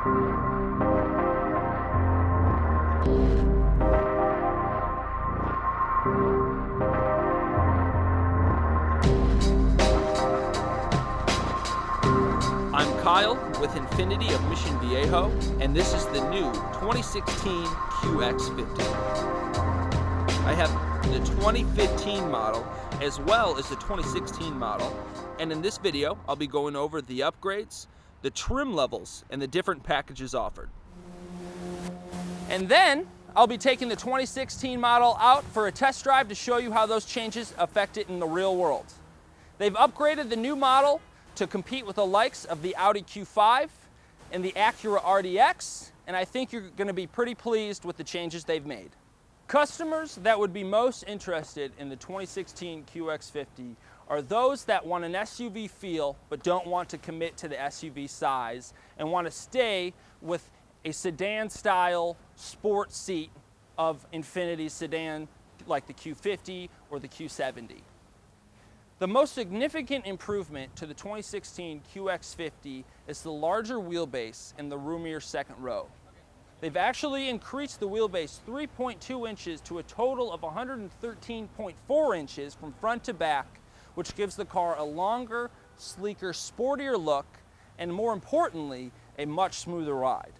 I'm Kyle with Infiniti of Mission Viejo, and this is the new 2016 QX50. I have the 2015 model as well as the 2016 model, and in this video I'll be going over the upgrades, the trim levels, and the different packages offered. And then I'll be taking the 2016 model out for a test drive to show you how those changes affect it in the real world. They've upgraded the new model to compete with the likes of the Audi Q5 and the Acura RDX, and I think you're going to be pretty pleased with the changes they've made. Customers that would be most interested in the 2016 QX50 are those that want an SUV feel but don't want to commit to the SUV size and want to stay with a sedan style sport seat of Infiniti's sedan like the Q50 or the Q70. The most significant improvement to the 2016 QX50 is the larger wheelbase and the roomier second row. They've actually increased the wheelbase 3.2 inches to a total of 113.4 inches from front to back, which gives the car a longer, sleeker, sportier look, and more importantly, a much smoother ride.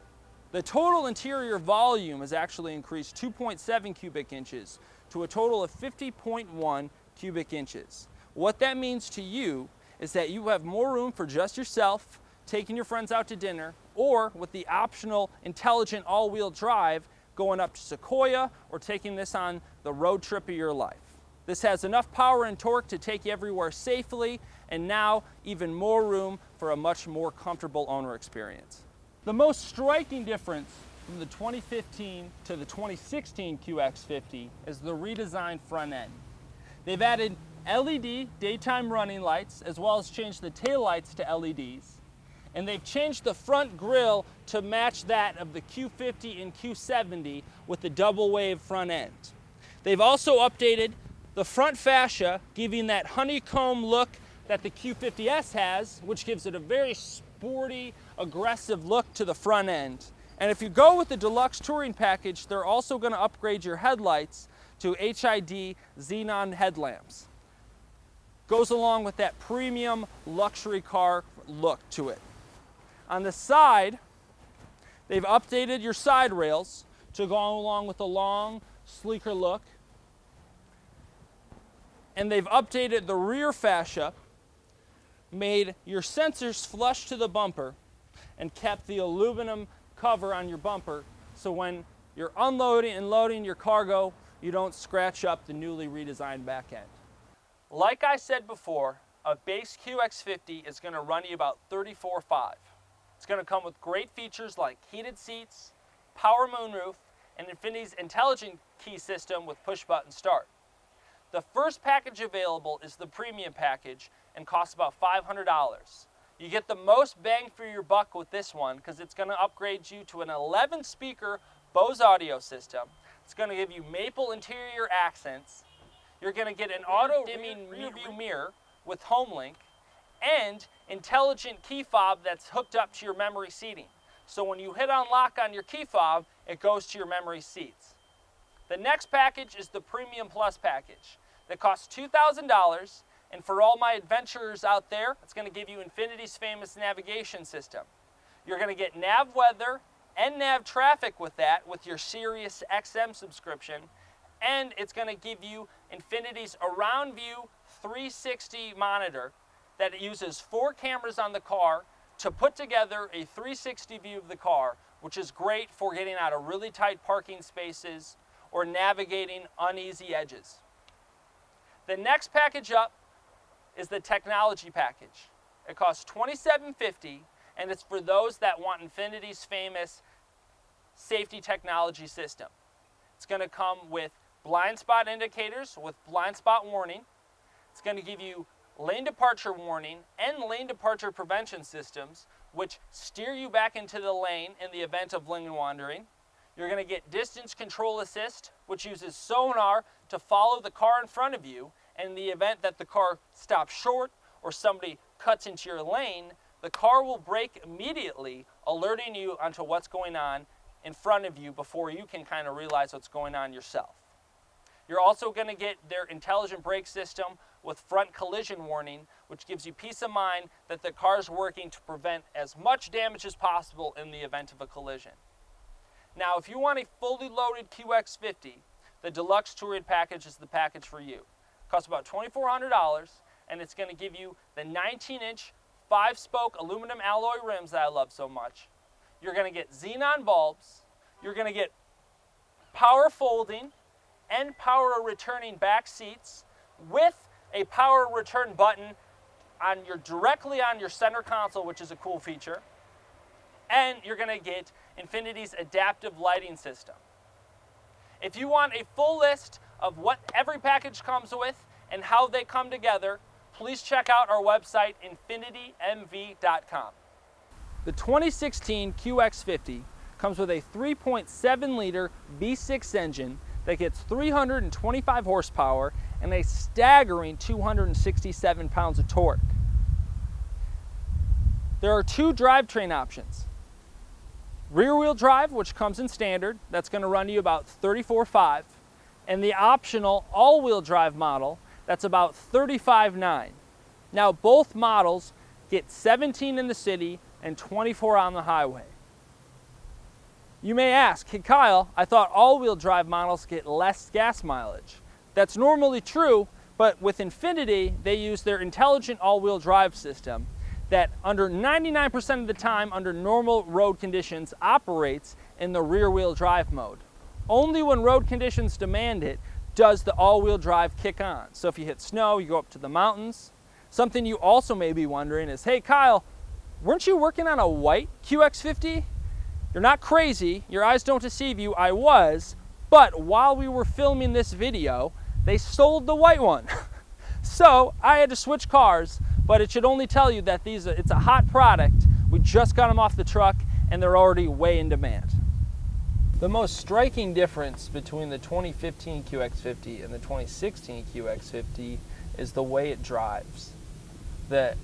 The total interior volume has actually increased 2.7 cubic inches to a total of 50.1 cubic inches. What that means to you is that you have more room for just yourself, taking your friends out to dinner, or with the optional intelligent all-wheel drive, going up to Sequoia or taking this on the road trip of your life. This has enough power and torque to take you everywhere safely, and now even more room for a much more comfortable owner experience. The most striking difference from the 2015 to the 2016 QX50 is the redesigned front end. They've added LED daytime running lights, as well as changed the taillights to LEDs. And they've changed the front grille to match that of the Q50 and Q70 with the double wave front end. They've also updated the front fascia, giving that honeycomb look that the Q50S has, which gives it a very sporty, aggressive look to the front end. And if you go with the deluxe touring package, they're also going to upgrade your headlights to HID xenon headlamps. Goes along with that premium luxury car look to it. On the side, they've updated your side rails to go along with the long, sleeker look. And they've updated the rear fascia, made your sensors flush to the bumper, and kept the aluminum cover on your bumper so when you're unloading and loading your cargo, you don't scratch up the newly redesigned back end. Like I said before, a base QX50 is going to run you about $34,500. It's going to come with great features like heated seats, power moonroof, and Infiniti's intelligent key system with push-button start. The first package available is the premium package and costs about $500. You get the most bang for your buck with this one because it's going to upgrade you to an 11-speaker Bose audio system. It's going to give you maple interior accents. You're going to get an auto-dimming rear-view mirror with HomeLink and intelligent key fob that's hooked up to your memory seating. So when you hit unlock on your key fob, it goes to your memory seats. The next package is the Premium Plus package that costs $2,000, and for all my adventurers out there, it's going to give you Infiniti's famous navigation system. You're going to get nav weather and nav traffic with that with your Sirius XM subscription, and it's going to give you Infiniti's Around View 360 monitor that uses 4 cameras on the car to put together a 360 view of the car, which is great for getting out of really tight parking spaces or navigating uneasy edges. The next package up is the technology package. It costs $27.50, and it's for those that want Infiniti's famous safety technology system. It's going to come with blind spot indicators with blind spot warning. It's going to give you lane departure warning and lane departure prevention systems, which steer you back into the lane in the event of lane wandering. You're going to get distance control assist, which uses sonar to follow the car in front of you, and in the event that the car stops short or somebody cuts into your lane, the car will brake immediately, alerting you onto what's going on in front of you before you can kind of realize what's going on yourself. You're also going to get their intelligent brake system with front collision warning, which gives you peace of mind that the car's working to prevent as much damage as possible in the event of a collision. Now, if you want a fully loaded QX50, the Deluxe Touring Package is the package for you. It costs about $2,400, and it's going to give you the 19-inch 5-spoke aluminum alloy rims that I love so much. You're going to get xenon bulbs. You're going to get power folding and power returning back seats with a power return button directly on your center console, which is a cool feature. And you're going to get Infiniti's adaptive lighting system. If you want a full list of what every package comes with and how they come together, please check out our website, infinitymv.com. The 2016 QX50 comes with a 3.7-liter V6 engine that gets 325 horsepower and a staggering 267 pounds of torque. There are two drivetrain options. Rear-wheel drive, which comes in standard, that's going to run you about $34,500, and the optional all-wheel drive model, that's about $35,900. Now, both models get 17 in the city and 24 on the highway. You may ask, hey Kyle, I thought all-wheel drive models get less gas mileage. That's normally true, but with Infiniti, they use their intelligent all-wheel drive system that under 99% of the time under normal road conditions operates in the rear-wheel drive mode. Only when road conditions demand it does the all-wheel drive kick on. So if you hit snow, you go up to the mountains. Something you also may be wondering is, hey Kyle, weren't you working on a white QX50? You're not crazy, your eyes don't deceive you, I was, but while we were filming this video, they sold the white one. So I had to switch cars, but it should only tell you that it's a hot product. We just got them off the truck and they're already way in demand. The most striking difference between the 2015 QX50 and the 2016 QX50 is the way it drives. The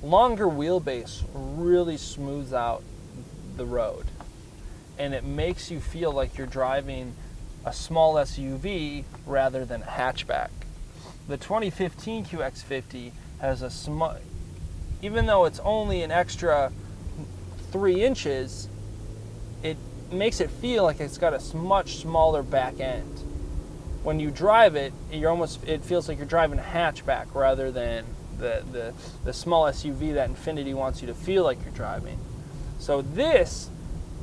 longer wheelbase really smooths out the road, and it makes you feel like you're driving a small SUV rather than a hatchback. The 2015 QX50 has even though it's only an extra 3 inches, it makes it feel like it's got a much smaller back end. When you drive it, it feels like you're driving a hatchback rather than the small SUV that Infiniti wants you to feel like you're driving. So this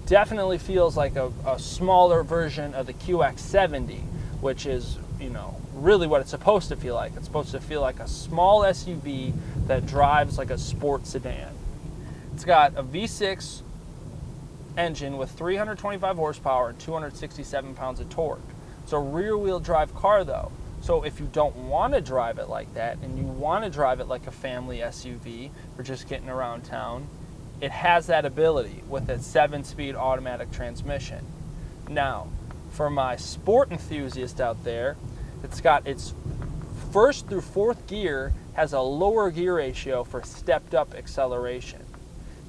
definitely feels like a smaller version of the QX70, which is, really what it's supposed to feel like. It's supposed to feel like a small SUV that drives like a sports sedan. It's got a V6 engine with 325 horsepower and 267 pounds of torque. It's a rear-wheel drive car though. So if you don't want to drive it like that and you want to drive it like a family SUV for just getting around town, it has that ability with a 7-speed automatic transmission. Now, for my sport enthusiast out there, it's got its first through fourth gear has a lower gear ratio for stepped up acceleration.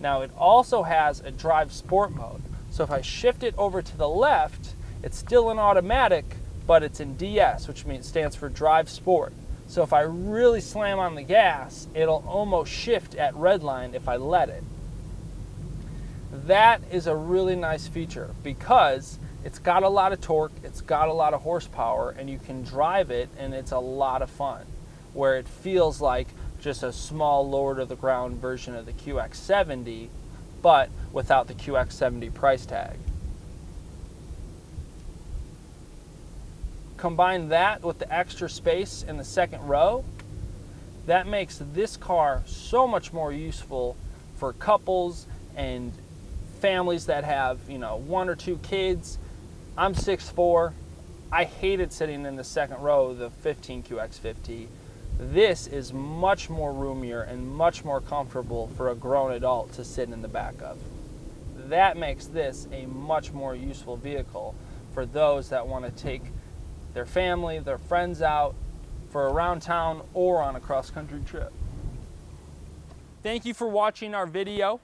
Now it also has a drive sport mode. So if I shift it over to the left, it's still an automatic, but it's in DS, which stands for drive sport. So if I really slam on the gas, it'll almost shift at redline if I let it. That is a really nice feature because it's got a lot of torque, it's got a lot of horsepower, and you can drive it and it's a lot of fun, where it feels like just a small lower to the ground version of the QX70, but without the QX70 price tag. Combine that with the extra space in the second row, that makes this car so much more useful for couples and families that have, 1 or 2 kids. I'm 6'4". I hated sitting in the second row of the 15 QX50. This is much more roomier and much more comfortable for a grown adult to sit in the back of. That makes this a much more useful vehicle for those that want to take their family, their friends out for around town or on a cross-country trip. Thank you for watching our video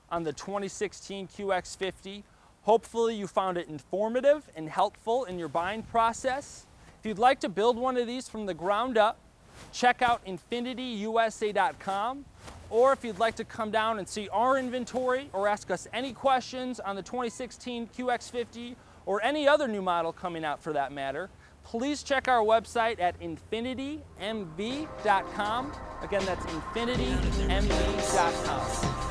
on the 2016 QX50. Hopefully you found it informative and helpful in your buying process. If you'd like to build one of these from the ground up, check out InfinityUSA.com. Or if you'd like to come down and see our inventory or ask us any questions on the 2016 QX50 or any other new model coming out for that matter, please check our website at InfinityMV.com. Again, that's InfinityMV.com.